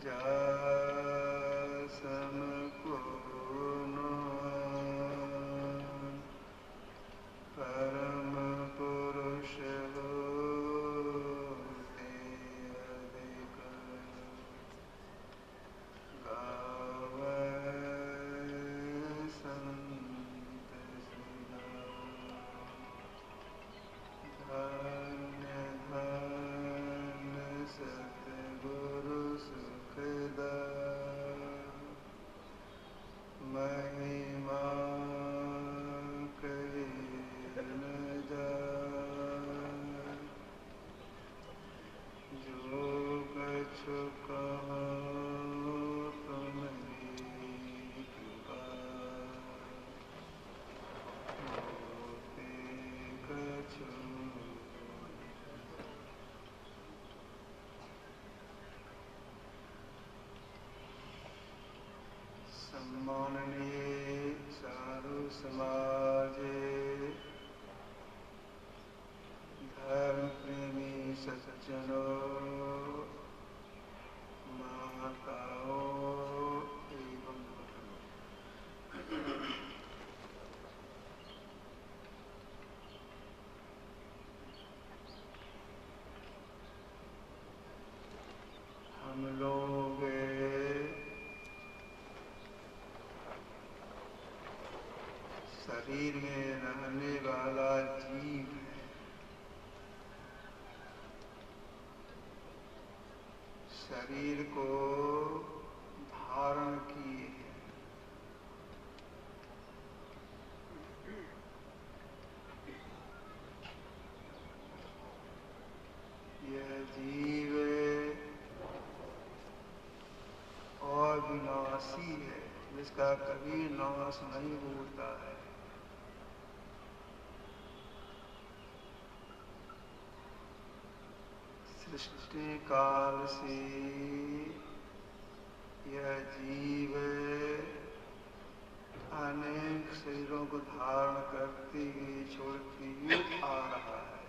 जासम को परम पुरुष होते अधिक गावै संत सुना। धन्य धन्य सतगुरु सुखदाय महिमा कही न जाय। जो कछु कहो तुम्हारी कृपा होते कछु। सम्माननीय साधु समाजे, धर्म प्रेमी सज्जनों, माताओं एवं हम लोग शरीर में रहने वाला जीव है। शरीर को धारण किए हैं। यह जीव अविनाशी है, जिसका कभी नाश नहीं होता है। सृष्टि काल से यह जीव अनेक शरीरों को धारण करते हुए छोड़ते हुए आ रहा है।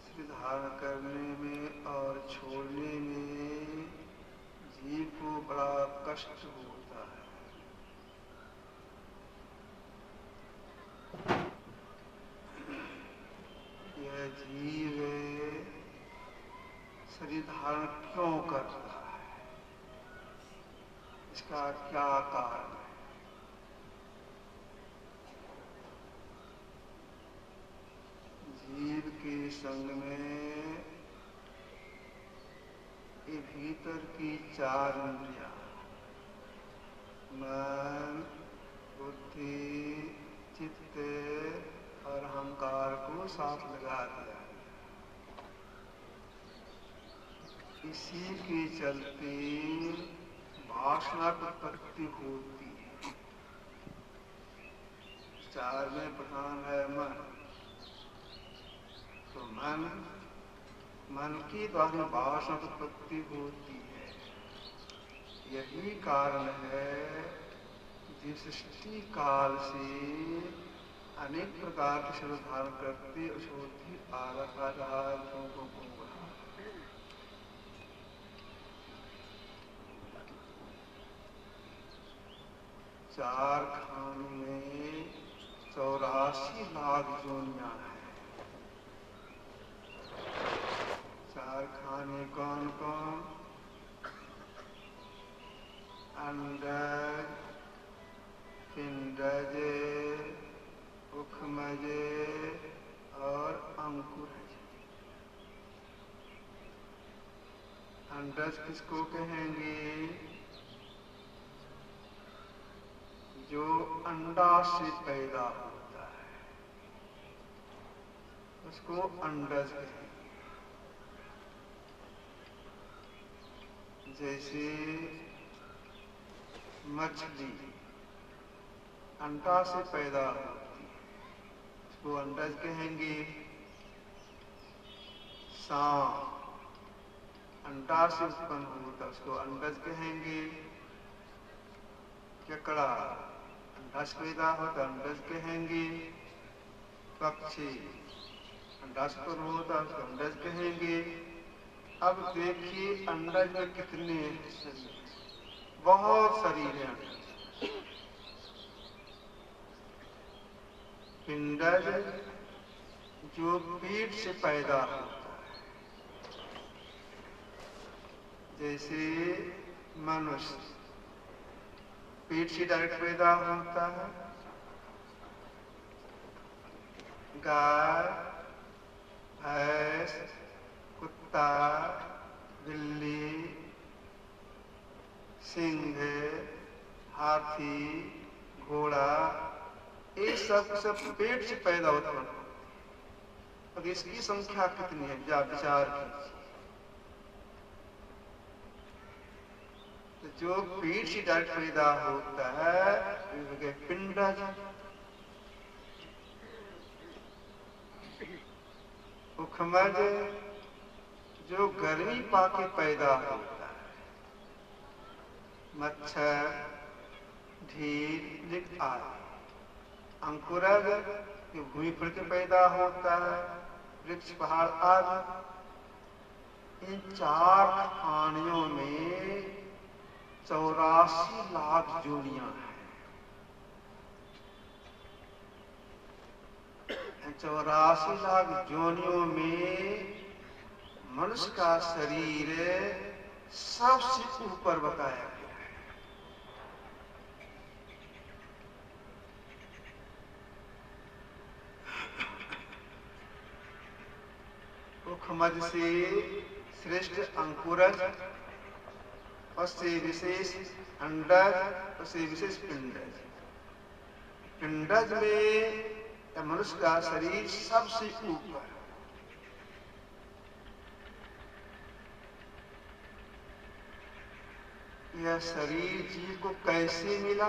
शरीर धारण करने में और छोड़ने में जीव को बड़ा कष्ट होता है। यह जीव शरीर धारण क्यों कर रहा है, इसका क्या कारण है? जीव के संग में ये भीतर की चार इंद्रियां, मन, बुद्धि, चित्त और अहंकार को साथ लगा दिया। इसी के चलते वासना की उत्पत्ति होती है। चार में प्रधान है मन, तो मन के द्वारा वासना की उत्पत्ति होती है। यही कारण है जिस सृष्टि काल से अनेक प्रकार के शरीर धारण करते होती चार खानों में 84 लाख जोनियां हैं। चार खाने कौन कौन? अंडज, पिंडज, उखमज और अंकुरज। अंडज किसको कहेंगे? जो अंडा से पैदा होता है उसको अंडज कहेंगे। जैसे मछली अंडा से पैदा होती है, उसको अंडज कहेंगे। सांप अंडा से उत्पन्न होता है, उसको अंडज कहेंगे। केकड़ा अंडा से पैदा होता है, अंडज कहेंगे। पक्षी अंडा से उत्पन्न होता है, उसको अंडज कहेंगे। अब देखिए अंडज में कितने शरीर, बहुत शरीर है। पिंडज जो पेट से पैदा होता है, जैसे मनुष्य पेट से डायरेक्ट पैदा होता है, गाय, भैंस, कुत्ता, बिल्ली, सिंह, हाथी, घोड़ा, ये सब पेट से पैदा होता है। अब इसकी संख्या कितनी है, या विचार कीजिए। तो जो पेट से डायरेक्ट पैदा होता है पिंडज, उखमज जो गर्मी पाके पैदा होता है, मच्छर, ढील आदि। अंकुरज जो भूमि पर के पैदा होता है, वृक्ष, पहाड़ आदि। इन 4 खानियों में 84 लाख जोड़ियां हैं। 84 लाख जोनियों में मनुष्य का शरीर सबसे ऊपर बताया गया है। उखमज से श्रेष्ठ अंकुरज, उससे विशेष अंडज, उससे विशेष पिंडज। पिंडज में मनुष्य का शरीर सबसे ऊपर। यह शरीर जीव को कैसे मिला?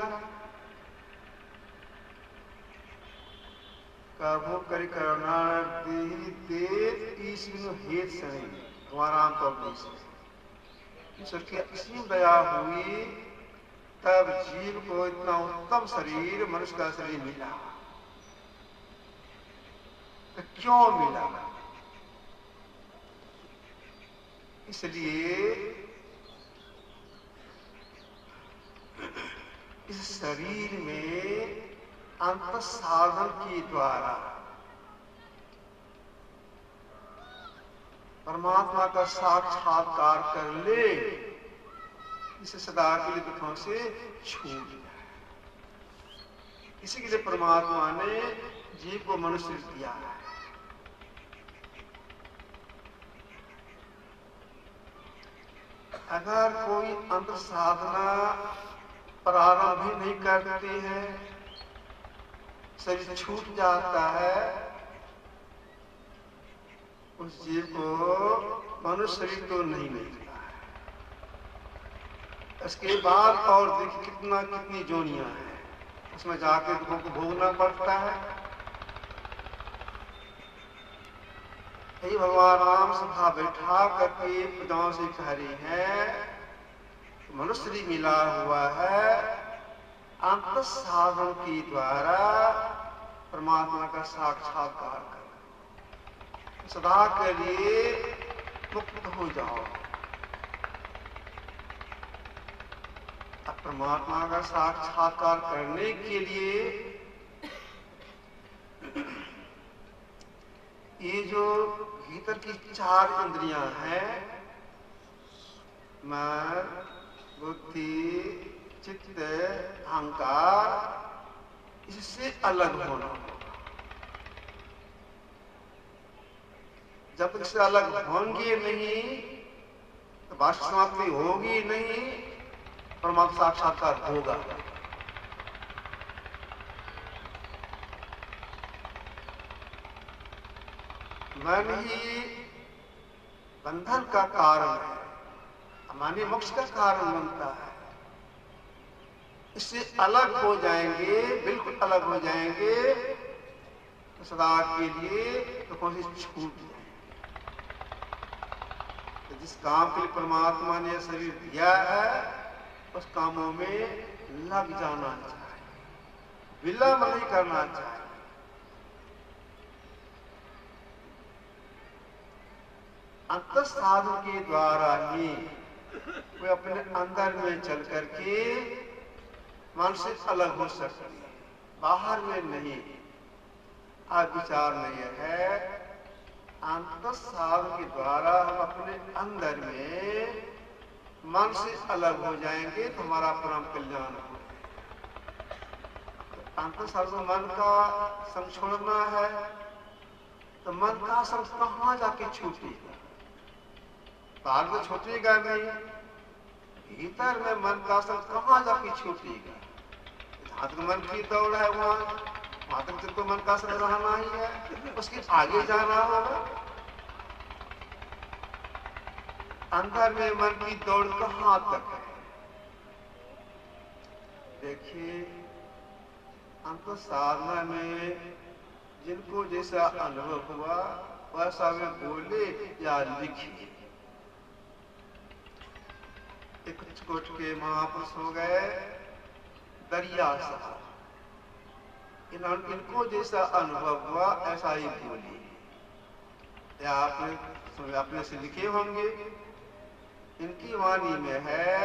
कभो करी करुणा देत ईश्वर हेत शरीर राम ईश्वर की असीम दया हुई, तब जीव को इतना उत्तम शरीर, मनुष्य का शरीर मिला। तो क्यों मिला? इसलिए इस शरीर में अंतःसाधन के द्वारा परमात्मा का साक्षात्कार कर ले, इसे सदा के लिए दुखों से छूट जाए। इसी के लिए परमात्मा ने जीव को मनुष्य दिया है। अगर कोई अंतर साधना प्रारंभ ही नहीं करती है, शरीर छूट जाता है, उस जीव को मनुष्य शरीर तो नहीं मिलता है। इसके बाद और देखिए कितनी जोनियां हैं, उसमें जाके दुखों को भोगना पड़ता है। यही भगवान राम सभा बैठा करके प्रजाओं से कह रही है, मनुष्य मिला हुआ है अंत साधन के द्वारा परमात्मा का साक्षात्कार कर, सदा के लिए मुक्त हो जाओ। अब परमात्मा का साक्षात्कार करने के लिए ये जो भीतर की 4 इंद्रियां हैं, मन, बुद्धि, चित्त, अहंकार, इससे अलग होना होगा। जब तक इससे अलग होंगे नहीं तो वाष्प समाप्ति होगी नहीं, परमात्मा साक्षात्कार होगा। मन ही बंधन का कारण है, हमारे मोक्ष का कारण बनता है। इससे अलग हो जाएंगे, बिल्कुल अलग हो जाएंगे तो सदा के लिए तो कौन सी छूट जाएंगे। तो जिस काम के लिए परमात्मा ने शरीर दिया है, उस कामों में लग जाना चाहिए, विलंब नहीं करना चाहिए। अंतर साधन के द्वारा ही वे अपने अंदर में चल करके मन से अलग हो सकती है, बाहर में नहीं। आप विचार नहीं है, अंतर साधन के द्वारा हम अपने अंदर में मन से अलग हो जाएंगे तो हमारा परम कल्याण हो। अंतर साधन मन का संग छोड़ना है तो मन का संग कहाँ जाके छूटेगा? बाहर में छूटेगा नहीं, भीतर में मन का संग कहाँ जाके छूटेगा? जहां तक मन की दौड़ है वहां तक तो मन का संग रहना ही है, उसके आगे जाना होगा। अंदर में मन की दौड़ कहाँ तक है? देखिए, अंतर साधना में जिनको जैसा अनुभव हुआ वैसा वे बोले या लिखिए। एक कोट के महापुरुष हो गए दरिया साहब, इनको जैसा अनुभव हुआ ऐसा ही बोलिए। या आपने से लिखे होंगे, इनकी वाणी में है,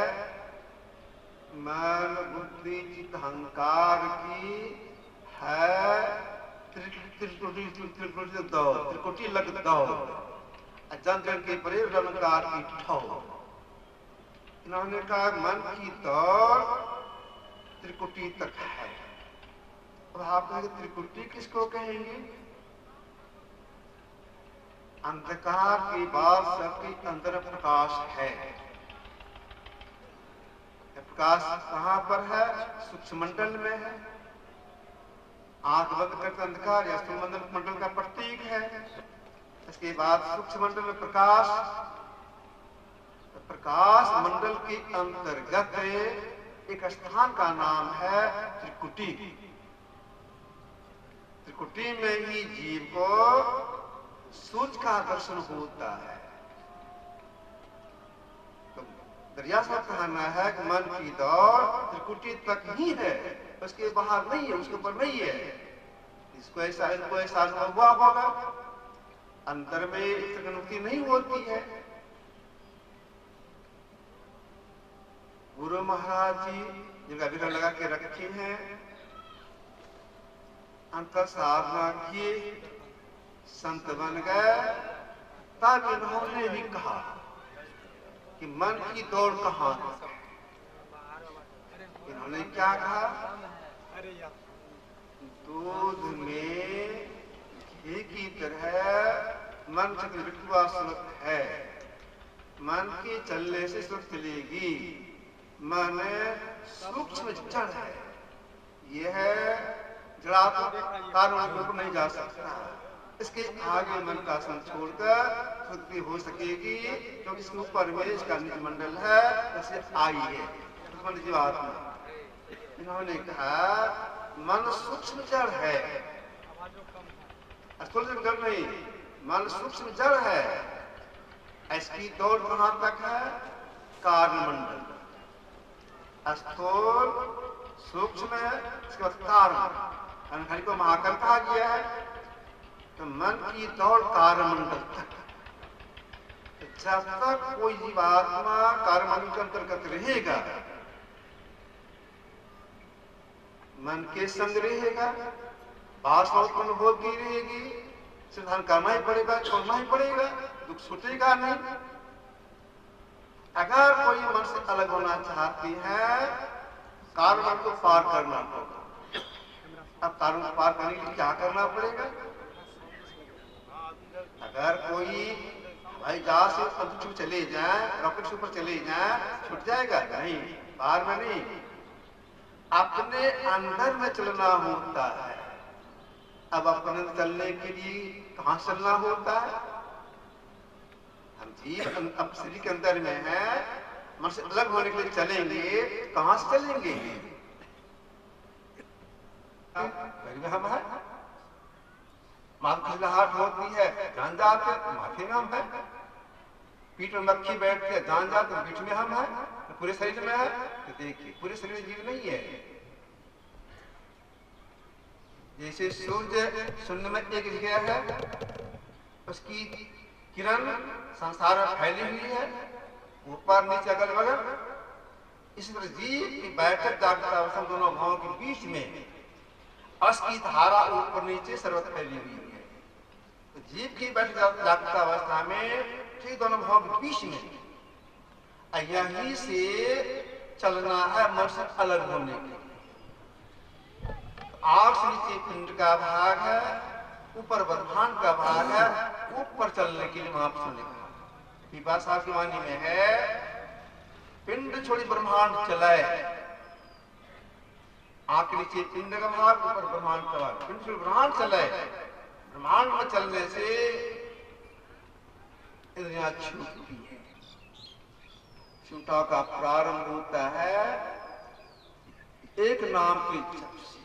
मन बुद्धि चित्त अहंकार की है त्रिकुटी लग दौड़, जन जन के परे रनकार की ठौर। इन्होंने कहा मन की दौड़ त्रिकुटी तक है। और आप त्रिकुटी किसको कहेंगे? अंधकार की बात सबके अंदर प्रकाश है। प्रकाश कहाँ पर है? सूक्ष्म मंडल में है। आंख बंद करके अंधकार या स्थूल मंडल का प्रतीक है। इसके बाद सूक्ष्म मंडल में प्रकाश, प्रकाश मंडल के अंतर्गत एक स्थान का नाम है त्रिकुटी। त्रिकुटी में ही जीव को सूर्य का दर्शन होता है। तो दरिया साहब कहना है कि मन की दौड़ त्रिकुटी तक ही है, उसके बाहर नहीं है, उसके ऊपर नहीं है। इनको ऐसा अनुभव हुआ होगा, अंतर में त्रिगुणमुक्ति नहीं होती है। गुरु महाराज जी जिनका विग्रह लगा के रखे हैं, अंतर साधना किए, संत बन गए, तब इन्होंने भी कहा कि मन की दौड़ कहाँ है। इन्होंने क्या कहा? दूध में घी की तरह मन चक्रविटुआ सुलभ है। मन के चलने से सुलभ चलेगी। मन सूक्ष्म जड़ है, यह जड़ात्मक कारणों को नहीं जा सकता। इसके आगे मन का संग छोड़कर खुद भी हो सकेगी, क्योंकि इसके ऊपर में इसका निज मंडल है, जैसे आई है जीवात्मा। इन्होंने कहा मन सूक्ष्म जड़ है, स्थूल जड़ नहीं, मन सूक्ष्म जड़ है। इसकी दौड़ कहां तक है? कारण मंडल। स्थूल सूक्ष्म है, इसके बाद कारण, घड़ी को महाकाल कहा गया है। तो मन की दौड़ कार्यमंडल तक। जब तक कोई जीवात्मा कार्यमंडल के अंतर्गत रहेगा, मन के संग रहेगा, वासना उत्पन्न होती रहेगी, सिद्धांत करना ही पड़ेगा, छोड़ना ही पड़ेगा, दुख छूटेगा नहीं। अगर कोई मन से अलग होना चाहती है, कार्यमंडल को पार करना होगा। अब कारण को पार करने के लिए क्या करना पड़ेगा? अगर कोई हवाई जहाज से अंतरिक्ष चले जाए, रॉकेट से ऊपर चले जाए, छूट जाएगा? नहीं, बाहर में नहीं, अपने अंदर में चलना होता है। अब अपने चलने के लिए कहां चलना होता है? हम जीव अब शरीर के अंदर में है, मन से अलग होने के लिए चलेंगे, कहां से चलेंगे? हम है, खिलहाट होती है, जान जाते माथे में हम है, पीठ में मक्खी बैठती है, जान जाते पीठ में हम है, तो पूरे शरीर में है। तो देखिए पूरे शरीर में जीव नहीं है। जैसे सूर्य शून्य में एक जगह है, उसकी किरण संसार में फैली हुई है, ऊपर नीचे अगल बगल। इसी तरह जीव की बैठक जागृत अवस्था दोनों भावों के बीच में अस की धारा ऊपर नीचे सर्वत्र फैली हुई है। तो जीव की बैठक जागृत अवस्था में ठीक दोनों भावों के बीच में यहीं से चलना है मन से अलग होने के लिए। आग से नीचे पिंड का भाग है, ऊपर ब्रह्मांड का भाग है, ऊपर चलने के लिए महापुरुष ने कहा। पिपासा की वाणी में है, पिंड छोड़ी ब्रह्मांड चलाए। आग के नीचे पिंड का भाग, ऊपर ब्रह्मांड का भाग, पिंड छोड़ी ब्रह्मांड चलाए। ब्रह्मांड में चलने से इंद्रियां छूटती है। छूटा का प्रारंभ होता है एक नाम के जप से।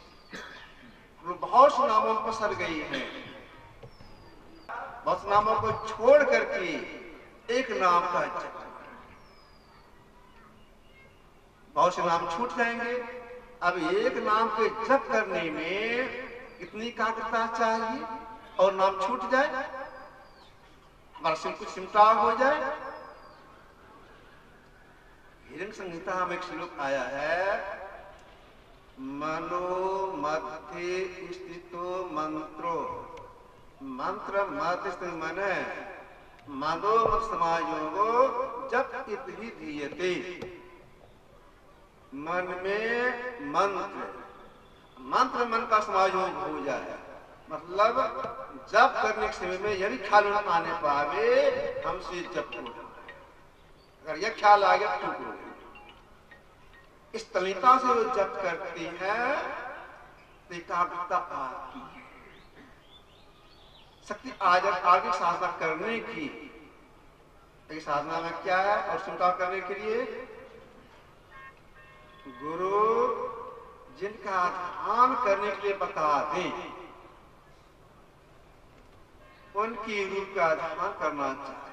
बहुत से नामों पर सर गई है, बहुत नामों को छोड़ करके एक नाम का जप। बहुत से नाम छूट जाएंगे। अब एक नाम के जप करने में कितनी एकाग्रता चाहिए, और नाम छूट जाए, हमारा कुछ सिमटा हो जाए। हिरण्य संहिता में एक श्लोक आया है, मनो मध्य स्थितो मंत्रो, मंत्र मध्य स्थित मन मनो मत समायोगो जप इत ही धीयते। मन में मंत्र मन का समायोग हो जाए, मतलब जप करने के समय में यदि ख्याल न आने पावे हमसे जप हो जाए। अगर यह ख्याल आ गया तो टूट। इस तल्लीनता से वो जप करती है तो एकाग्रता आती है, शक्ति आगे साधना करने की। एक साधना में क्या है और स्वीकार करने के लिए गुरु जिनका ध्यान करने के लिए बता दें, उनकी रूप का ध्यान करना चाहिए।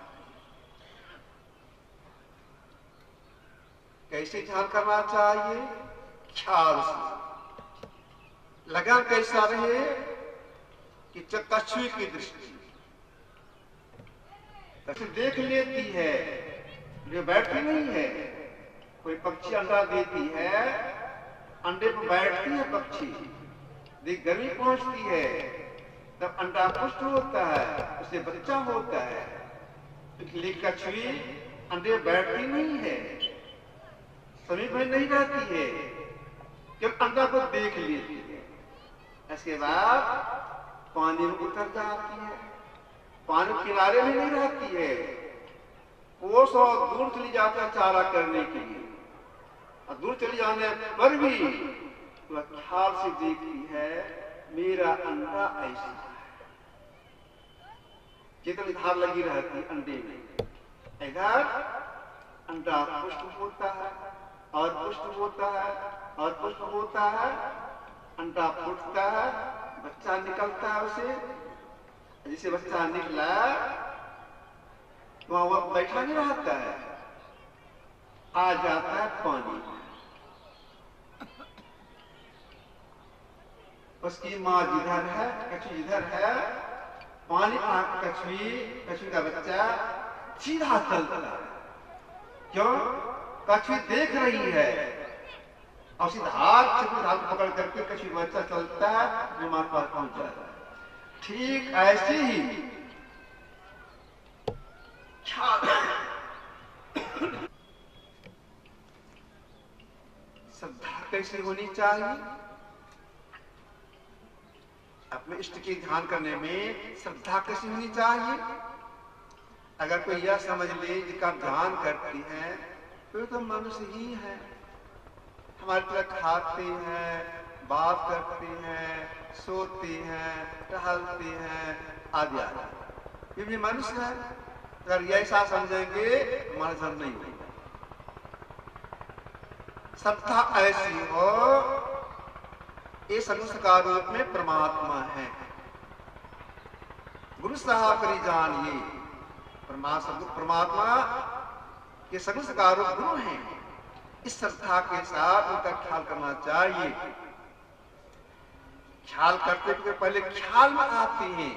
कैसे ध्यान करना चाहिए? ख्याल से। लगन कैसा रहे कि चक्षु की दृष्टि देख लेती है, जो बैठी नहीं है। कोई पक्षी अंडा देती है, अंडे पर बैठती है पक्षी, देख गर्मी पहुंचती है, तब अंडा पुष्ट होता है, उससे बच्चा होता है। लेकिन कछुई अंडे बैठती नहीं है, समीप में नहीं रहती है, जब अंडा को देख लेती है। इसके बाद पानी में उतर जाती है, पानी किनारे में नहीं रहती है, कोस और दूर चली जाता है चारा करने के लिए। और दूर चली जाने पर भी वह ख्याल से देखती है मेरा अंडा ऐसा है। जितनी धार लगी रहती अंडे में, इधर अंडा पुष्ट होता है और पुष्ट होता है और पुष्ट होता है, अंडा फूटता है, बच्चा निकलता है उसे। जिसे बच्चा निकला वहां वह बैठा नहीं रहता है, आ जाता है पानी। उसकी माँ जिधर है, कछुई जिधर है, पानी कछुई का बच्चा सीधा चलता है। क्यों? कछुई देख रही है और सीधा हाथ पकड़ करके कछुई बच्चा चलता है, जो मां पास पहुंच जाता है। ठीक ऐसे ही श्रद्धा कैसे होनी चाहिए? अपने इष्ट की ध्यान करने में श्रद्धा कैसी होनी चाहिए? अगर कोई यह समझ ले जिसका ध्यान करती है तो मनुष्य ही है, हमारी तरह खाते हैं, बात करते हैं, सोते हैं, टहलते हैं, आदि आदि। ये भी मनुष्य है। अगर ये ऐसा समझेंगे हमारा जन्म नहीं होगा। श्रद्धा ऐसी हो, ये संस्कार रूप में परमात्मा है। गुरु साहब करी जानिए, परमात्मा के संस्कार रूप गुरु हैं। इस श्रद्धा के साथ उनका ख्याल करना चाहिए। ख्याल करते हुए पहले ख्याल में आते हैं,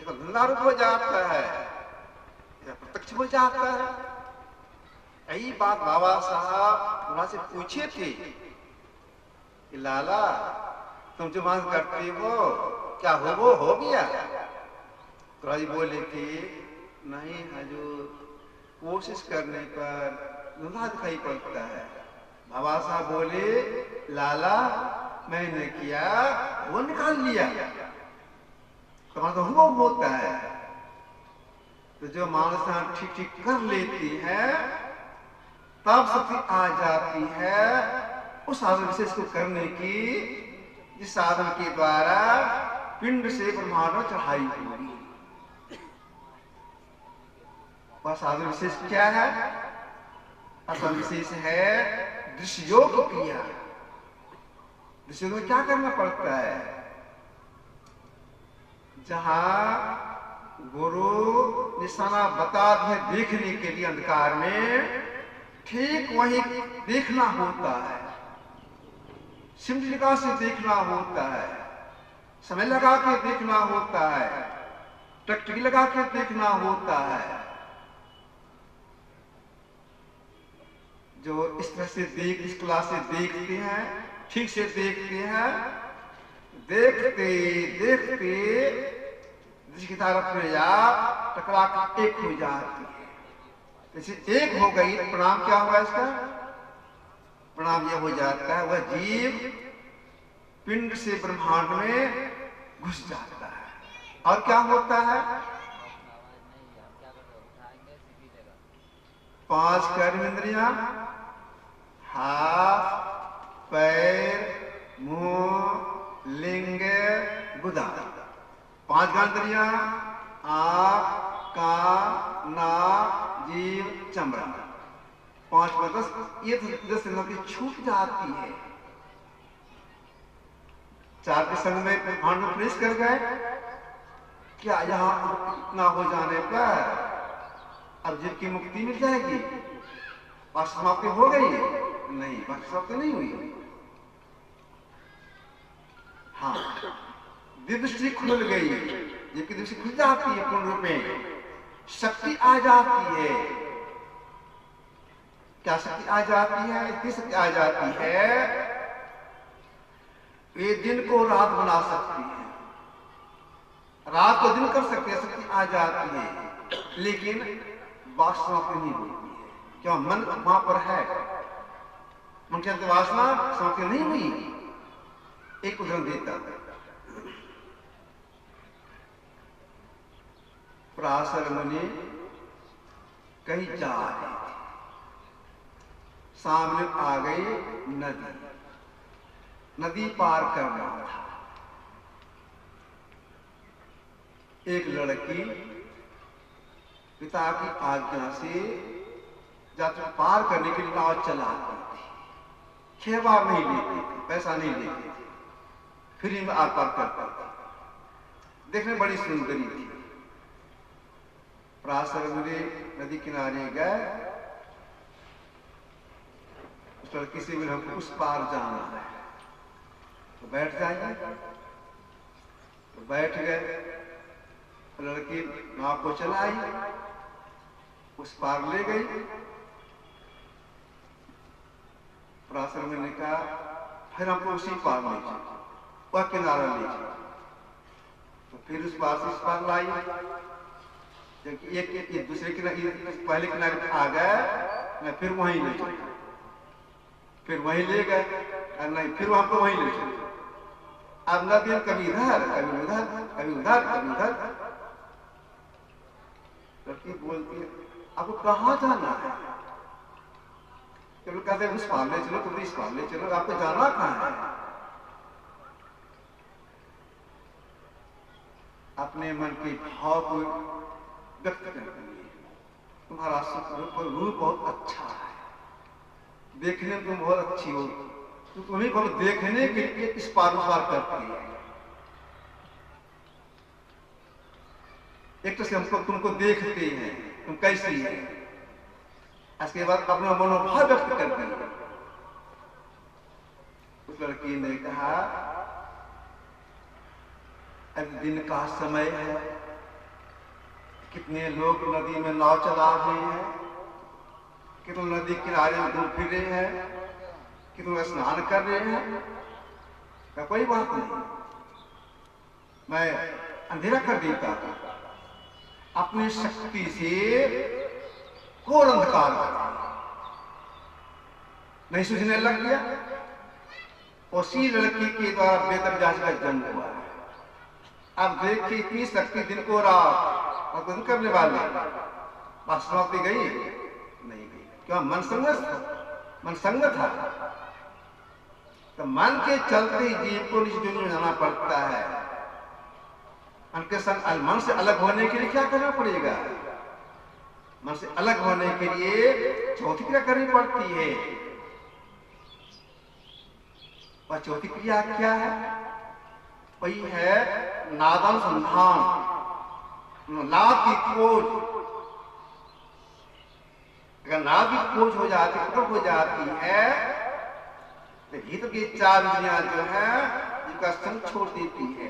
तो धंधा रूप हो जाता है या प्रत्यक्ष हो जाता है। यही बात बाबा साहब वहां से पूछे थे कि लाला तुम जो मांग करते हो क्या वो हो गया? तो राजी बोले थे नहीं हजूर, कोशिश करने पर धंधा दिखाई पड़ता है। बाबा साहब बोले लाला मैंने किया वो निकाल लिया, तुम्हारा तो हुआ होता है। तो जो मानसा ठीक ठीक कर लेती है तब शक्ति आ जाती है उस साधन विशेष को करने की जिस साधन के द्वारा पिंड से ब्रह्मांड में चढ़ाई होगी। वह साधन विशेष क्या है? असल विशेष है दृश्य योग क्रिया। दृश्य योग में क्या करना पड़ता है? जहां गुरु निशाना बता दिए देखने के लिए अंधकार में, ठीक वही देखना होता है, सिमटी से देखना होता है, समय लगा के देखना होता है, टकटकी लगा के देखना होता है। जो इस तरह से इस क्लास से देखते हैं, ठीक से देखते हैं, देखते देखते जिसकी तरफ अपने आप टकरा कर एक हो जाती है। जैसे एक हो गई तो प्रणाम क्या हुआ इसका? प्रणाम यह हो जाता है वह जीव पिंड से ब्रह्मांड में घुस जाता है। और क्या होता है? 5 कर्म इंद्रियां, हाथ, पैर, मुंह, लिंग, गुदा, 5 ज्ञानेंद्रियां, आंख, कान, नाक, जीभ, चमड़ा, 5 पर 10, ये 10 इंद्रियों की छूट जाती है। 4 के संग में ब्रह्मांड में प्रवेश कर गए। क्या यहां इतना हो जाने पर अब जीव की मुक्ति मिल जाएगी? पास समाप्ति हो गई? नहीं, पास समाप्ति नहीं हुई। हाँ, दिव्य दृष्टि खुल गई, जीव की दृष्टि खुल जाती है पूर्ण रूप में, शक्ति आ जाती है। क्या शक्ति आ जाती है? इतनी शक्ति आ जाती है ये दिन को रात बना सकती है, रात को दिन कर सकती है, शक्ति आ जाती है। लेकिन वासना नहीं होती है। क्यों? मन वहां पर है, मन के अंदर वासना समाप्ति नहीं हुई। एक उदाहरण देता है। पराशर मुनि कहीं जा रहे थे, सामने आ गई नदी, नदी पार करना था। एक लड़की पिता की आज्ञा से यात्रा पार करने के लिए नाव चलाती थी, खेवार नहीं लेती थी, पैसा नहीं लेती थी, फ्री में आर पार करती थी। देखने बड़ी सुंदरी थी। पराशर मुनि नदी किनारे गए, उस लड़की से बोले हमको उस पार जाना है, तो बैठ जाइए। तो बैठ गए, लड़की नाव को चलाई, उस पार ले गई। पराशर मुनि ने कहा फिर हमको उसी पार ले जाए, वह किनारा ले जाए। तो फिर उस पार से इस पार लाई, जबकि एक दूसरे किनारे, पहले किनारे पे आ गए, मैं फिर वहीं ले जाऊँ, फिर वहीं ले गए, नहीं फिर वहां पर वहीं ले जाऊँ। अब नदी कभी इधर कभी उधर, कभी उधर कभी उधर। लड़की बोलती है आपको कहाँ जाना है? चलो कहते हैं उस पार ले चलो, तुम इस पार ले चलो, आपको जाना कहाँ है? अपने मन के भाव को व्यक्त करती है। तुम्हारा रूप बहुत अच्छा है, देखने में तुम बहुत अच्छी हो, तो तुम्हें बहुत देखने के लिए इस पार उस पार करती है। एक तो से हमको तुमको देखते हैं तुम कैसी है, इसके बाद अपना मनोभाव व्यक्त करती है। उस लड़की ने कहा अब दिन का समय है, कितने लोग नदी में नाव चला रहे हैं, कितने नदी किनारे में घूम फिर रहे हैं, कितने स्नान कर रहे हैं, का कोई बात नहीं। मैं अंधेरा कर देता था अपनी शक्ति से, घोर अंधकार नहीं सूझने लग गया। उसी लड़की के द्वारा बेदरजाज का जन्म हुआ है। अब देखिए इतनी शक्ति दिन को रात और दिन करने वाले, बात समाप्ति गई नहीं गई, क्यों? मन संगत था। तो मन के चलते जीव को निज दुनिया में जाना पड़ता है। मन से अलग होने के लिए क्या करना पड़ेगा? मन से अलग होने के लिए चौथी क्रिया करनी पड़ती है। वह चौथी क्रिया क्या है? वही है नादानुसंधान, नाद की खोज। अगर नाद की खोज हो जाती, खत्म हो जाती है, तो भीतर की चार इंद्रियां जो है इनका संग छोड़ देती है,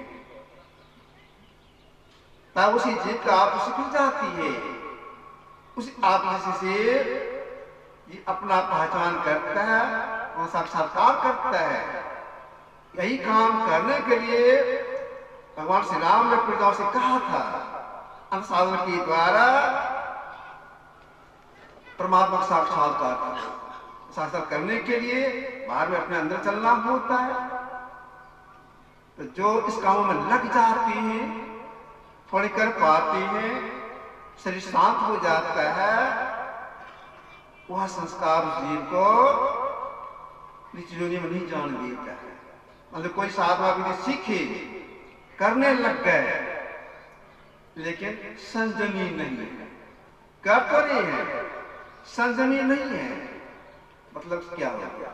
तब उसी जीव का आप सीख जाती है। उसी आप से ये अपना पहचान करता है और साक्षात्कार करता है। यही काम करने के लिए भगवान श्री राम ने प्रजाओं से कहा था, अनुसाधन के द्वारा परमात्मा साक्षात्कार करने के लिए बाहर में अपने अंदर चलना होता है। तो जो इस कामों में लग जाती हैं, थोड़ी कर पाती हैं, शरीर शांत हो जाता है, वह संस्कार जीव को नीचे योनि में नहीं जान देता है। मतलब कोई साधना विधि सीखे, करने लग गए, लेकिन संयमी नहीं है। कर तो रहे हैं, संयमी नहीं है। मतलब क्या हो गया?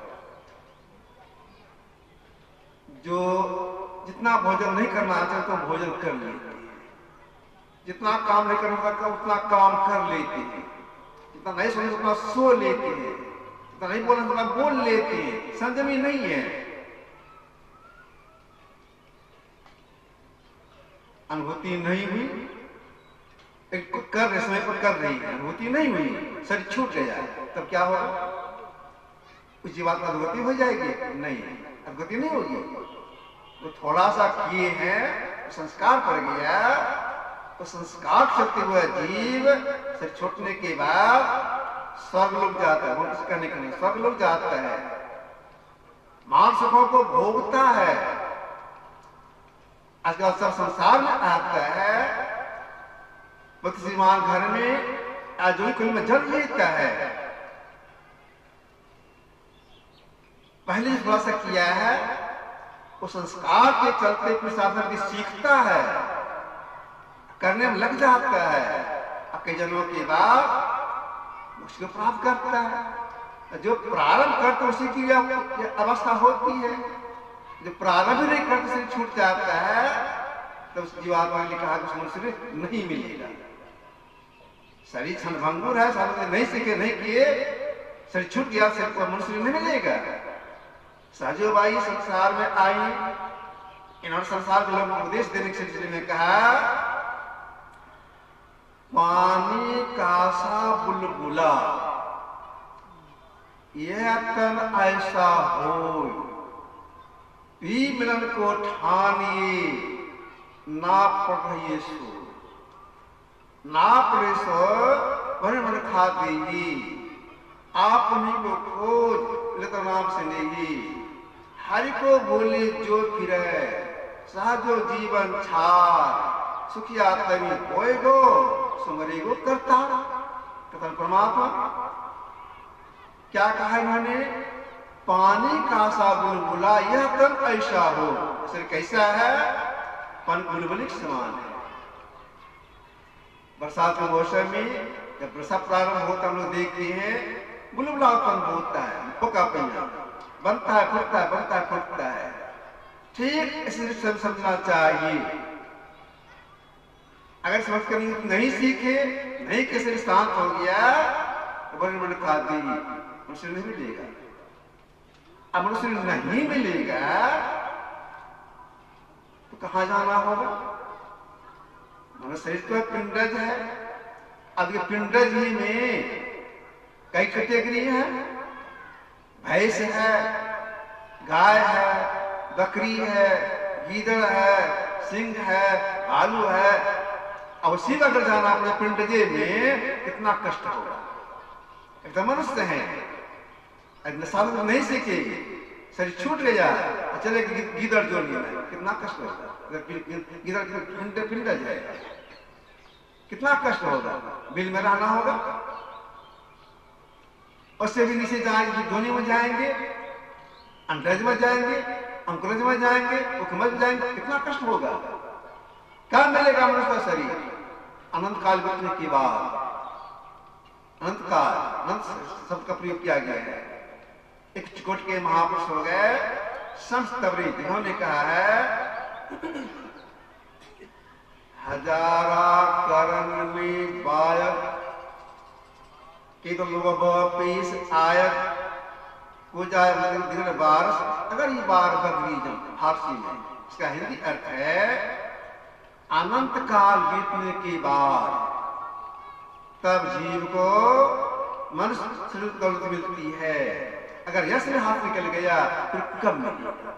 जो जितना भोजन नहीं करना चाहते तो भोजन कर लेते हैं, जितना काम नहीं करना चाहते उतना काम कर लेते हैं, जितना नहीं सोने उतना सो लेते हैं, जितना नहीं बोलना उतना बोल लेते हैं। संयमी नहीं है। अनुभूति नहीं हुई, कर रहे समय पर कर रही है, अनुभूति नहीं हुई, शरीर छूट गया, तब क्या होगा? उस जीवात्मा अनुभूति हो जाएगी? नहीं, अनुभूति नहीं होगी। तो थोड़ा सा किए हैं, संस्कार पड़ गया, तो संस्कार शक्ति हुआ जीव शरीर छूटने के बाद स्वर्ग लोग जाता है। वो कुछ करने के लिए स्वर्ग लोग जाता है, मान सुखों को भोगता है। आजकल सब संसार में आता है, श्रीमान घर में आजोई कुल में जल लेता है। पहले थोड़ा सा किया है, वो संस्कार के चलते प्रशासन की सीखता है, करने में लग जाता है। कई जन्मों के बाद उसको प्राप्त करता है। जो प्रारंभ करते उसी की अवस्था होती है। जो प्रारंभ नहीं करते शरीर छूट जाता है, तो उस जीवात्मा ने कहा कि मनुष्य नहीं मिलेगा। शरीर क्षणभंगुर है, साधन नहीं सीखे, नहीं किए, शरीर छूट गया, शरीर को मनुष्य नहीं मिलेगा। सहजोबाई संसार में आई, इन्होंने संसार के लोगों को उपदेश देने के सिलसिले में कहा, पानी का सा बुलबुला यह तन ऐसा हो, पी मिलन को ठानिए, ना पढ़िए सो, ना पढ़े सो वह मन खा देगी। आप उन्हीं को खोज लेता नाम से नहीं, हरि को बोले जो फिरे, सहजो जीवन छार, सुखिया तभी होएगो, सुमरे गो करता। कथन परमात्मा क्या कहा इन्होंने? पानी का सा बुलबुला यह तन ऐसा हो। शरीर कैसा है? पन बुलबुली के समान है। बरसात के मौसम में जब वर्षा प्रारंभ होता हम लोग देखते हैं, बुलबुला उत्पन्न होता है, फोका पहिया बनता है, फूटता है, बनता है, फूटता है। ठीक इसे समझना चाहिए। अगर समझ कर नहीं सीखे, नहीं कैसे शांत हो गया, तो बड़े बड़े खा देगी, मनुष्य नहीं मिलेगा। अब मनुष्य नहीं मिलेगा तो कहां जाना होगा? मनुष्य शरीर तो पिंडज है। अब ये पिंडज ही में कई कैटेगरी है, भैंस है, गाय है, बकरी है, गीदड़ है, सिंह है, भालू है। अब उसी में अगर जाना अपने पिंडजे में कितना कष्ट होगा। एकदम मनुष्य है, साधन नहीं सीखे, शरीर छूट गया, चले गीदड़ जोड़ने में कितना कष्ट होगा। गीदड़ पिंडज है, कितना कष्ट होगा। बिल में रहना होगा, उससे भी नीचे जाएंगे, धोनी में जाएंगे, अंडज में जाएंगे, अंकुरज में जाएंगे, उखमज में जाएंगे, कितना कष्ट होगा। क्या मिलेगा मनुष्य का शरीर अनंत काल बीतने के बाद। अनंत काल, अनंत शब्द का प्रयोग किया गया है। एक चिकोट के महापुरुष हो गए संत तबरेज, जिन्होंने कहा है हजारा करण में बायक के तो लोग पेश आयत को जाए बार। अगर ये बार बदली फारसी में, इसका हिंदी अर्थ है अनंत काल बीतने के बाद तब जीव को मनुष्य दौलत मिलती है। अगर यश में हाथ निकल गया फिर कब मिलेगा।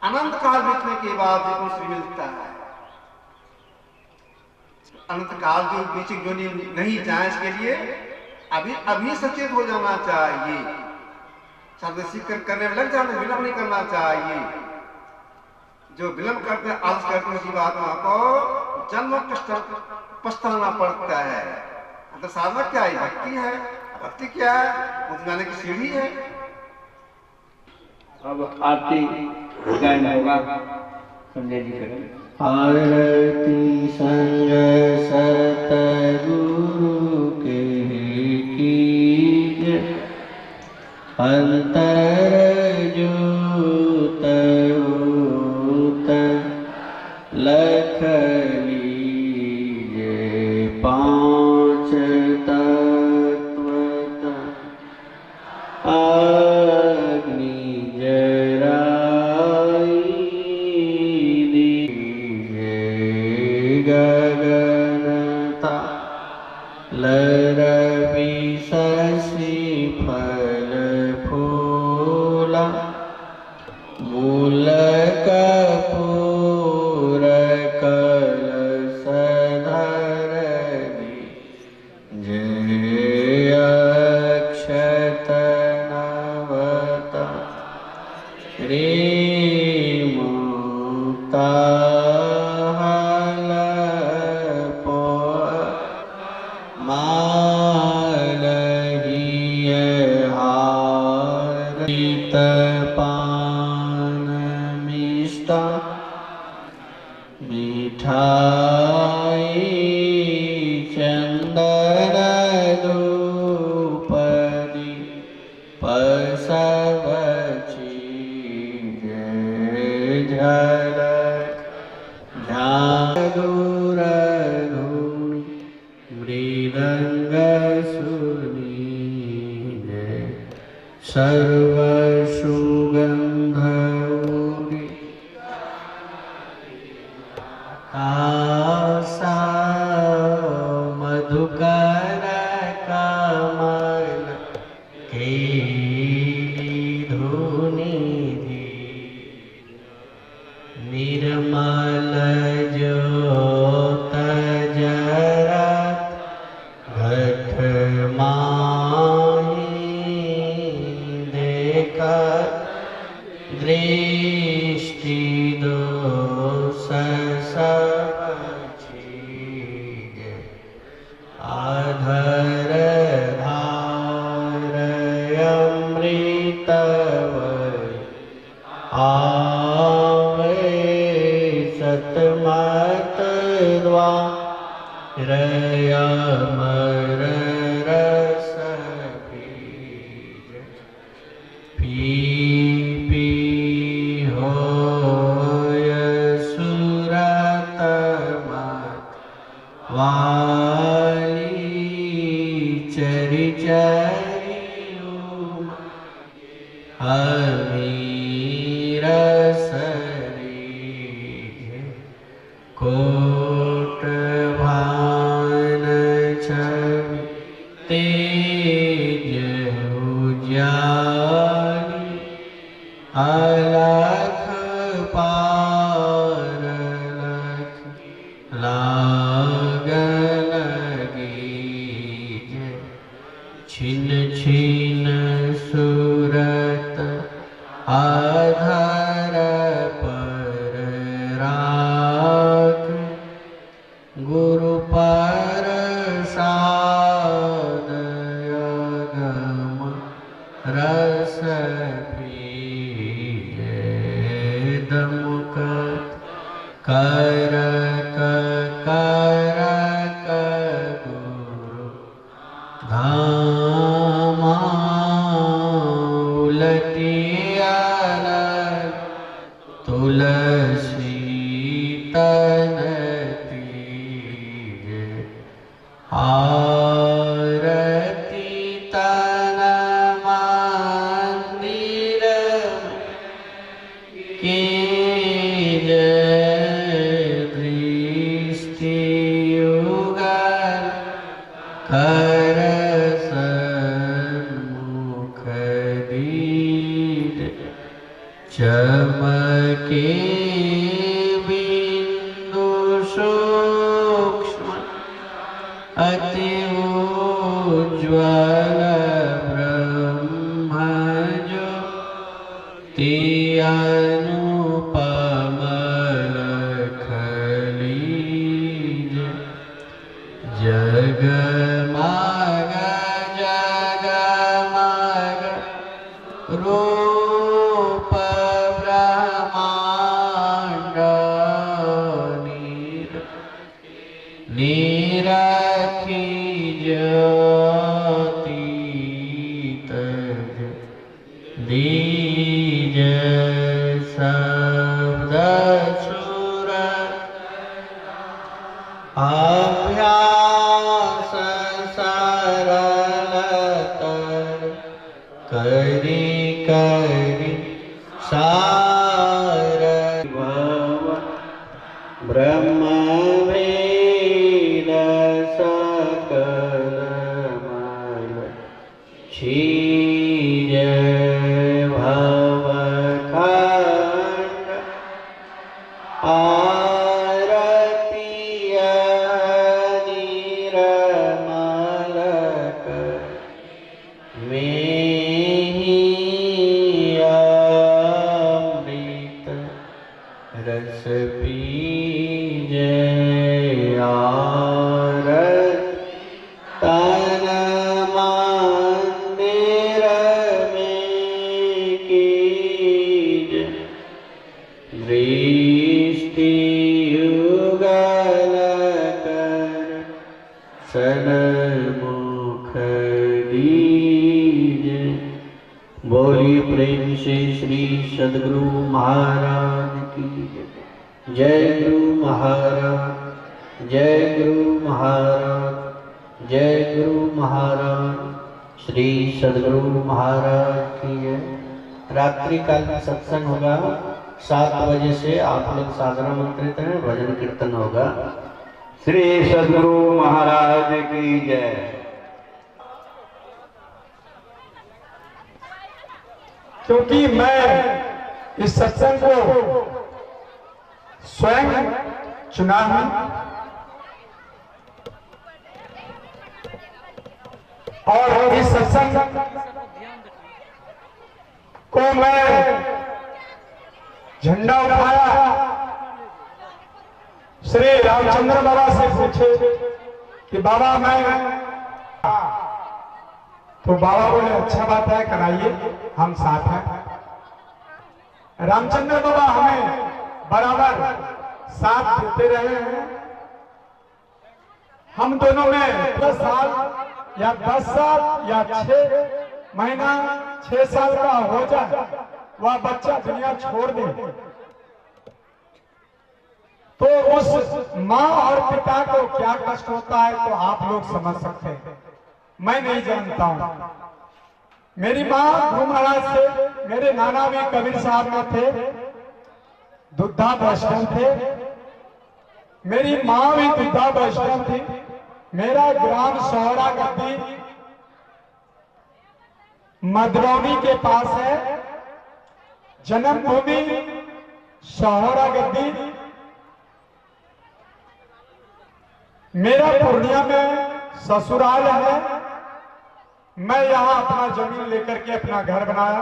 अनंत काल बीतने के बाद मनुष्य मिलता है। अनंत काल के बीच जो नहीं जाए, इसके लिए अभी सचेत हो जाना चाहिए। साधना करने में लग जाना, विलंब नहीं करना चाहिए। जो विलंब करते हैं, आलस करते हैं, जीवात्मा को जन्म कष्ट पछताना पड़ता है। तो साधना क्या है? भक्ति है। भक्ति क्या है? उस जाने की सीढ़ी है। अब आरती गायन होगा, संजय जी करें। आरती संग सतगुरु के कीज, अंतर ज्योत होत लख लीजे, पांच तत्वत अग्नि जराई दीजे, गगनता लरवि शशि फल फूला, मूल कपूर कलश धरनी, जय अक्षत नवता रे मुक्ता पान मिष्टा मिठाई, चंदन धूपदी पसव चीज, झलक झागुर धुनी मृदंग सुनी, सर्व सुगंध उरी आसा, मधुकर कमल केली धुनी दी, निर्मल ज्योत जरत घट माही, देखा दृष्टि दोष सब चीज, आधर धार अमृत आवे, सतमत द्वार अमर रस बीज, पी पी होय सुरत मत वाली, चरि चरि हमीर सरी, कोट छिन छिन सूरत आधार पर राख, गुरु प्रसाद अगम रस पीजे, दमुकत करक करक गुरु धामा, उलटियल तुलसी तन तीजे, आरती तन मंदिर कीजे, दृष्टि युगल कर सन्मुख दीजे, चमके बिंदु सूक्ष्म अति उज्ज्वल ब्रह्म ज्योति, अनुपम खलीजे, जगमग जगमग रूप ब्रह्मांड, निरखी ज्योति तज दीजे, शब्द सुर अभ्यास सरलतर, करी करी सार ब्रह्म वेद सकल मल, क्षीर भव खंड, आरती निर्मल कर, मेहि अमृत रस पीजे, तन मंदिर में कीजे, दृष्टि युगल कर सन्मुख दीजे। बोली प्रेम से श्री सद्गुरु महाराज की जय। गुरु महाराज, जय गुरु महाराज, जय गुरु महाराज, श्री सद्गुरु महाराज की जय। रात्रि काल में सत्संग होगा 7 बजे से, आप लोग साधना मंत्रित हैं, भजन कीर्तन होगा। श्री सद्गुरु महाराज की जय। क्योंकि मैं इस सत्संग को स्वयं चुना हूं और इस सत्संग को मैं झंडा उठाया। श्री रामचंद्र बाबा से पूछे कि बाबा मैं, तो बाबा बोले अच्छा बात है, कराइए, हम साथ हैं। रामचंद्र बाबा हमें बराबर साथ देते रहे हैं। हम दोनों में 10 साल या 10 साल या 6 महीना 6 साल का हो जाए, वह बच्चा दुनिया छोड़ दे, तो उस माँ और पिता को क्या कष्ट होता है तो आप लोग समझ सकते हैं। मैं नहीं जानता हूं। मेरी माँ गुरु महाराज से, मेरे नाना भी कबीर साहब में थे, दुद्धा वैष्णव थे, मेरी माँ भी दुद्धा वैष्णव थी। मेरा ग्राम सौरा गद्दी मधुबनी के पास है, जन्मभूमि सौरा गद्दी। मेरा पूर्णिया में ससुराल है। मैं यहाँ अपना जमीन लेकर के अपना घर बनाया।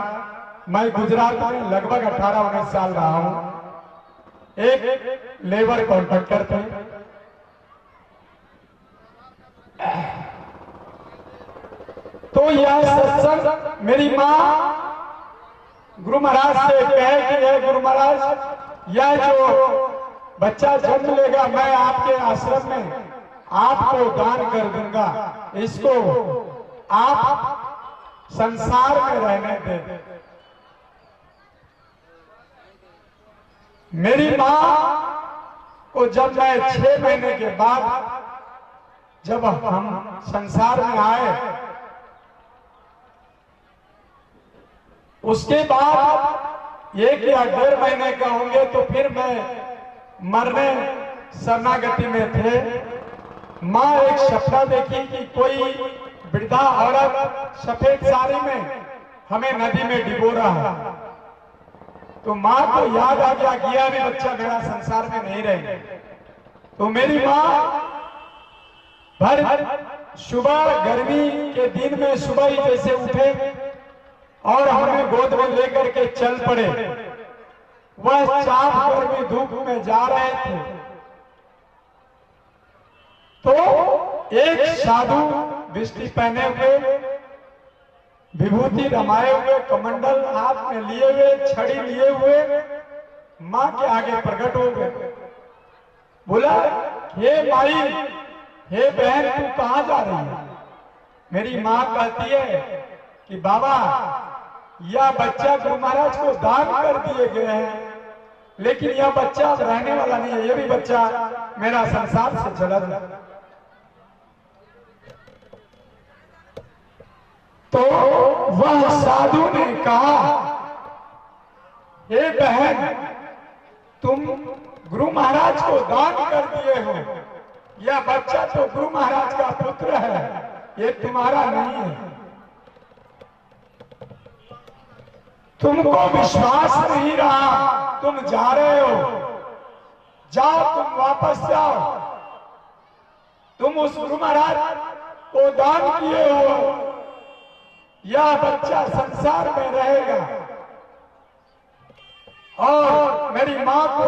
मैं गुजरात में लगभग 18-19 साल रहा हूँ। एक लेबर कॉन्ट्रैक्टर थे। तो यह सत्संग मेरी माँ गुरु महाराज से कहे कि हे गुरु महाराज, यह जो बच्चा जन्म लेगा मैं आपके आश्रम में आपको दान कर दूंगा, इसको आप संसार में रहने दें। मेरी माँ को जब मैं 6 महीने के बाद जब हम संसार में आए, उसके बाद 1 या 1.5 महीने का होंगे तो फिर मैं मरने शरणागति में थे। माँ एक सपना देखी कि कोई वृद्धा औरत सफेद साड़ी में हमें नदी में डिबो रहा है। तो माँ को याद आ गया कि यह भी बच्चा मेरा संसार में नहीं रहे। तो मेरी माँ भर सुबह गर्मी के दिन में सुबह ही जैसे उठे और हमें गोद में लेकर के चल पड़े। वह 4 गर्मी धूप में जा रहे थे तो एक साधु विष्टि पहने हुए, विभूति रमाए हुए, कमंडल हाथ में लिए हुए, छड़ी लिए हुए माँ के आगे प्रकट हो गए। बोला, हे माई, हे बहन, तू कहाँ जा रही है? मेरी माँ कहती है कि बाबा, यह बच्चा गुरु महाराज को दान कर दिए गए हैं, लेकिन यह बच्चा रहने वाला नहीं है, यह भी बच्चा मेरा संसार से चला गया। तो वह साधु ने कहा, हे बहन, तुम गुरु महाराज को दान कर दिए हो, यह बच्चा तो गुरु महाराज का पुत्र है, ये तुम्हारा नहीं है। तुमको विश्वास नहीं रहा, तुम जा रहे हो, जाओ, तुम वापस जाओ। तुम उस गुरु महाराज को दान किए हो, यह बच्चा संसार में रहेगा। और मेरी माँ को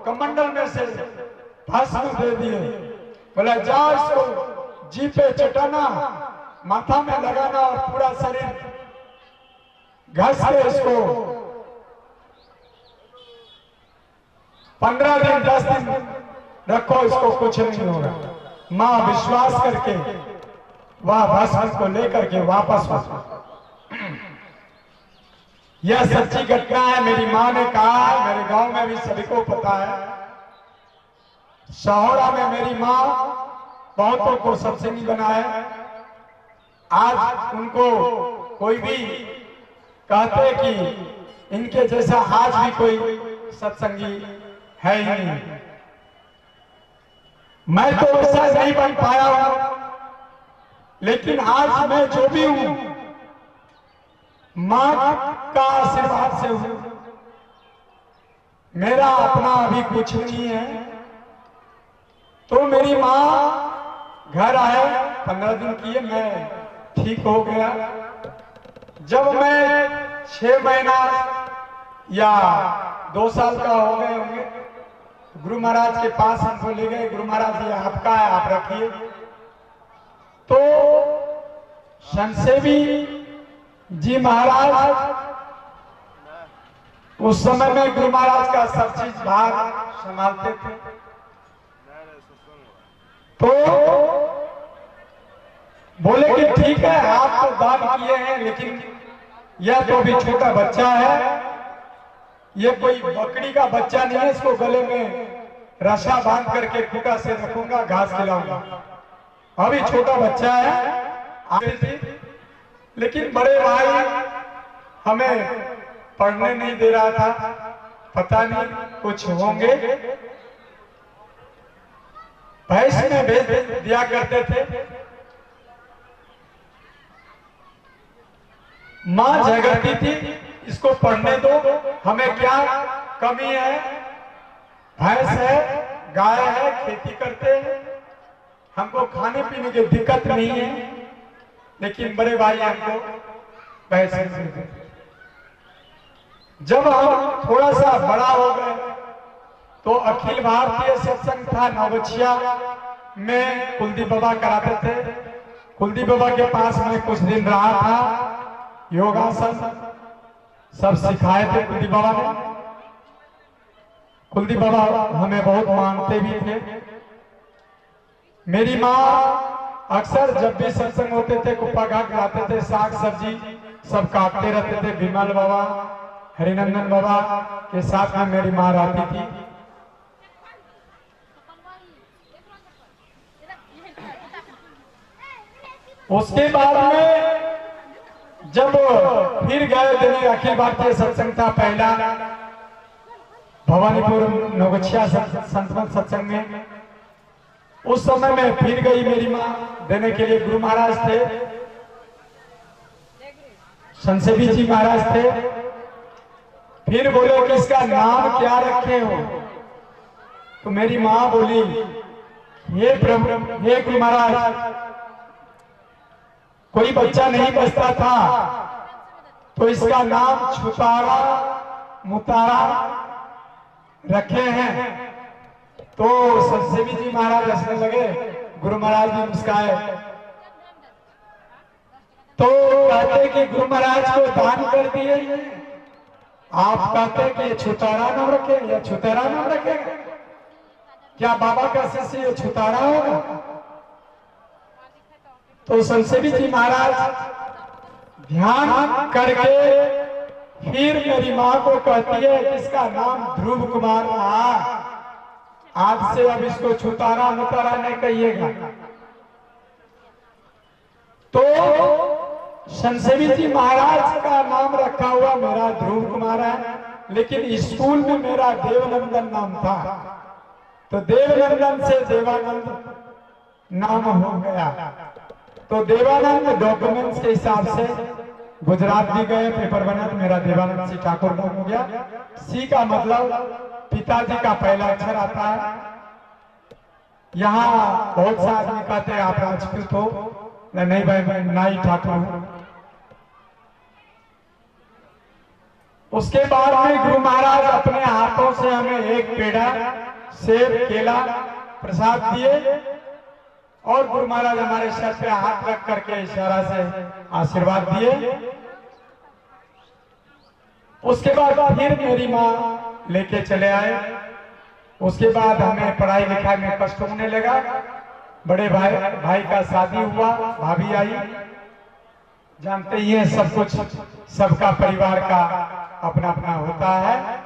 कमंडल में से भस्म दे दिए। बोला, जाओ, इसको जी पे चटाना, माथा में लगाना और पूरा शरीर घस के इसको 15 दिन 10 दिन रखो, इसको कुछ नहीं होगा। माँ विश्वास करके वह भस्म को लेकर के वापस हो। यह सच्ची घटना है, मेरी माँ ने कहा है, मेरे गांव में भी सभी को पता है। सहोरा में मेरी माँ बहुतों को सत्संगी बनाए। आज उनको कोई भी कहते कि इनके जैसा आज भी कोई सत्संगी है ही नहीं। मैं तो वैसा नहीं बन पाया हूं, लेकिन आज मैं जो भी हूं मां का आशीर्वाद से हूं। मेरा अपना अभी कुछ नहीं है। तो मेरी मां घर आए, 15 दिन किए, मैं ठीक हो गया। जब मैं 6 महीना या 2 साल का हो गए होंगे, गुरु महाराज के पास हमको ले गए। गुरु महाराज, ये आपका है, आप रखिए। तो संसेवी जी महाराज उस समय में गुरु महाराज का सब चीज भार संभालते थे। तो बोले कि ठीक है, आप तो दान किए हैं, लेकिन यह तो भी छोटा बच्चा है, ये कोई बकरी का बच्चा नहीं है, इसको गले में रस्सा बांध करके खूंटा से रखूंगा, घास खिलाऊंगा। अभी छोटा बच्चा है। लेकिन बड़े भाई हमें पढ़ने नहीं दे रहा था, पता नहीं कुछ होंगे, भैंस में भेज दिया करते थे। माँ झगड़ती थी, इसको पढ़ने दो, हमें क्या कमी है, भैंस है, गाय है, खेती करते हैं, हमको खाने पीने की दिक्कत नहीं है। लेकिन बड़े भाई हमको पैसे नहीं देते। जब हम थोड़ा सा बड़ा हो गए तो अखिल भारतीय सत्संग था नवगछिया में, कुलदीप बाबा कराते थे। कुलदीप बाबा के पास में कुछ दिन रहा था, योगासन सब सिखाए थे कुलदीप बाबा ने। कुलदीप बाबा हमें बहुत मानते भी थे। मेरी माँ अक्सर जब भी सत्संग होते थे, कुप्पा घाट लाते थे, साग सब्जी सब काटते रहते थे। विमल बाबा, हरिनंदन बाबा के साथ में मेरी माँ रहती थी। उसके बाद में जब फिर गए दिल्ली, अखिल भारतीय सत्संग था पहला भवानीपुर नवगछिया संतमत सत्संग में। उस समय में फिर गई मेरी माँ देने के लिए। गुरु महाराज थे, संसेवी जी महाराज थे। फिर बोले कि इसका नाम क्या रखे हो? तो मेरी माँ बोली, हे प्रभु, हे गुरु महाराज, कोई बच्चा नहीं बचता था तो इसका नाम छुतारा मुतारा रखे हैं। तो संसेवी जी महाराज हंसने लगे, गुरु महाराज भी मुस्काए। तो कहते कि गुरु महाराज को दान कर दिए, आप कहते कि ये छुतारा नाम रखे या छुतेरा नाम रखेगा? क्या बाबा का शिष्य ये छुतारा होगा? तो संसेवी जी महाराज ध्यान करके फिर मेरी माँ को कहती है कि इसका नाम ध्रुव कुमार रहा, आज से अब इसको छुतारा मुतारा नहीं कहिएगा। तो संसेवी जी महाराज का नाम रखा हुआ मेरा ध्रुव कुमार है, लेकिन स्कूल में मेरा देवनंदन नाम था। तो देवनंदन से देवानंद नाम हो गया। तो देवानंद डॉक्यूमेंट्स के हिसाब से गुजरात भी गए, पेपर बना तो मेरा देवानंद सिंह ठाकुर नाम हो गया। सी का मतलब पिताजी का पहला अक्षर आता है। यहाँ बहुत से आदमी कहते हैं आप राजपूत हो, नहीं भाई मैं नाई ठाकुर हूं। उसके बाद में गुरु महाराज अपने हाथों से हमें एक पेड़ा, सेब, केला प्रसाद दिए और गुरु महाराज हमारे सर पे हाथ रख करके इशारा से आशीर्वाद दिए। उसके बाद फिर मेरी माँ लेके चले आए। उसके बाद हमें पढ़ाई लिखाई में कष्ट होने लगा। बड़े भाई का शादी हुआ, भाभी आई, जानते ही हैं सब कुछ, सबका परिवार का अपना अपना होता है।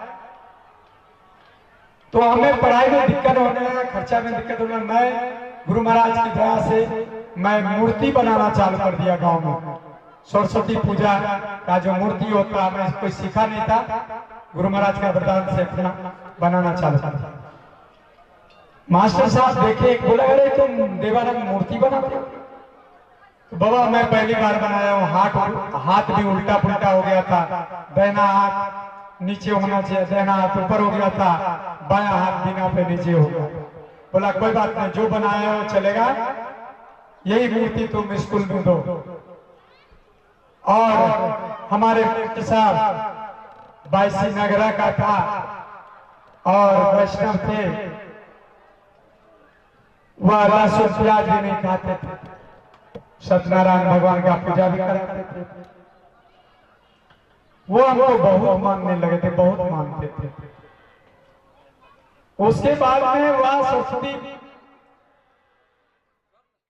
तो हमें पढ़ाई में दिक्कत होने लगा, खर्चा में दिक्कत होने लगा। मैं गुरु महाराज की दया से मैं मूर्ति बनाना चालू कर दिया गांव में। सरस्वती पूजा का जो मूर्ति होता है, मैं कोई सीखा नहीं था, गुरु महाराज का वरदान से अपना बनाना चालू कर दिया। मास्टर साहब देखे, बोला अरे तुम देवानंद मूर्ति बनाते हो? तो बाबा मैं पहली बार बनाया हूँ, हाथ भी उल्टा पुल्टा हो गया था, दाहिना हाथ नीचे होना चाहिए, दाहिना हाथ ऊपर हो गया था, बायां हाथ बिना पे नीचे हो गया। बोला कोई बात नहीं, जो बनाया हो चलेगा, यही मूर्ति तुम स्कूल में दो। और हमारे साहब बाईसी नगरा का था और वैष्णव थे, वह लहसुन प्याज भी नहीं खाते थे, सत्यनारायण भगवान का पूजा भी करते थे। वो हमको बहुत मानने लगे थे, बहुत मानते थे। उसके बाद में वह सरस्वती